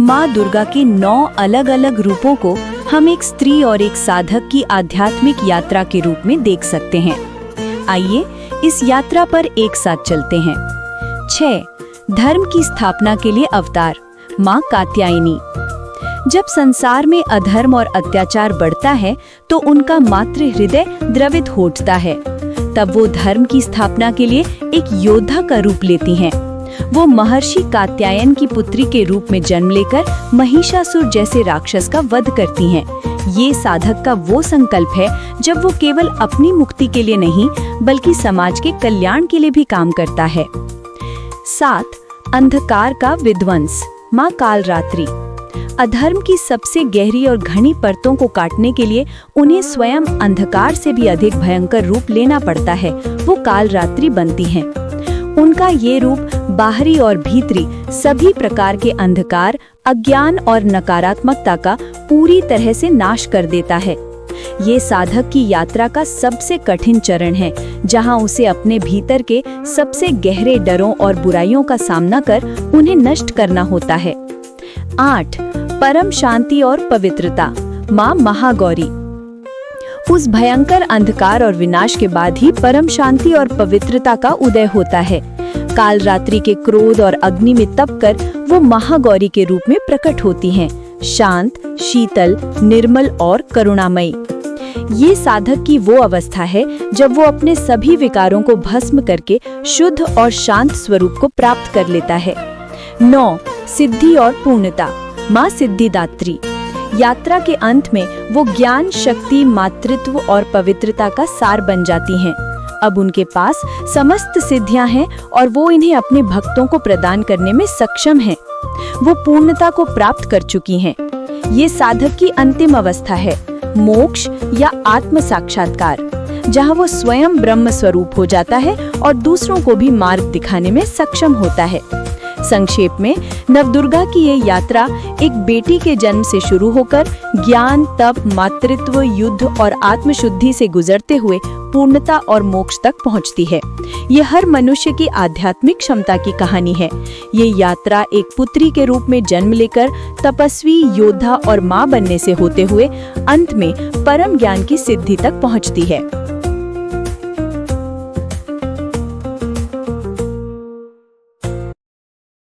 माँ दुर्गा के 9 अलग-अलग रूपों को हम एक स्त्री और एक साधक की आध्यात्मिक यात्रा के रूप में देख सकते हैं। आइए इस यात्रा पर एक साथ चलते हैं। 6. धर्म की स्थापना के लिए अवतार, माँ कात्यायनी। जब संसार में अधर्म और अत्याचार बढ़ता है तो उनका मातृ हृदय द्रवित हो उठता है। तब वो धर्म की स्थापना के लिए एक योद्धा का रूप लेती हैं। वो महर्षि कात्यायन की पुत्री के रूप में जन्म लेकर महिषासुर जैसे राक्षस का वध करती हैं। ये साधक का वो संकल्प है जब वो केवल अपनी मुक्ति के लिए नहीं बल्कि समाज के कल्याण के लिए भी काम करता है। 7. अंधकार का विध्वंस, माँ कालरात्रि। अधर्म की सबसे गहरी और घनी परतों को काटने के लिए उन्हें स्वयं अंधकार से भी अधिक भयंकर रूप लेना पड़ता है। वो कालरात्रि बनती हैं। उनका ये रूप बाहरी और भीतरी सभी प्रकार के अंधकार, अज्ञान और नकारात्मकता का पूरी तरह से नाश कर देता है। ये साधक की यात्रा का सबसे कठिन चरण है, जहां उसे अपने भीतर के सबसे गहरे डरों और बुराइयों का सामना कर उन्हें नष्ट करना होता है। 8. परम शांति और पवित्रता, माँ महागौरी। उस भयंकर अंधकार और विनाश के बाद ही परम शांति और पवित्रता का उदय होता है। कालरात्रि के क्रोध और अग्नि में तपकर वो महागौरी के रूप में प्रकट होती हैं, शांत, शीतल, निर्मल और करुणामयी। ये साधक की वो अवस्था है जब वो अपने सभी विकारों को भस्म करके शुद्ध और शांत स्वरूप को प्राप्त कर लेता है। 9. सिद्धि और पूर्णता, माँ सिद्धिदात्री। यात्रा के अंत में वो ज्ञान, शक्ति, मातृत्व और पवित्रता का सार बन जाती हैं। अब उनके पास समस्त सिद्धियां हैं और वो इन्हें अपने भक्तों को प्रदान करने में सक्षम हैं। वो पूर्णता को प्राप्त कर चुकी हैं। ये साधक की अंतिम अवस्था है, मोक्ष या आत्म साक्षात्कार, जहाँ वो स्वयं ब्रह्म स्वरूप हो जाता है और दूसरों को भी मार्ग दिखाने में सक्षम होता है। संक्षेप में, नवदुर्गा की ये यात्रा एक बेटी के जन्म से शुरू होकर ज्ञान, तप, मातृत्व, युद्ध और आत्मशुद्धि से गुजरते हुए पूर्णता और मोक्ष तक पहुंचती है। ये हर मनुष्य की आध्यात्मिक क्षमता की कहानी है। ये यात्रा एक पुत्री के रूप में जन्म लेकर तपस्वी, योद्धा और माँ बनने से होते हुए अंत में परम ज्ञान की सिद्धि तक पहुंचती है।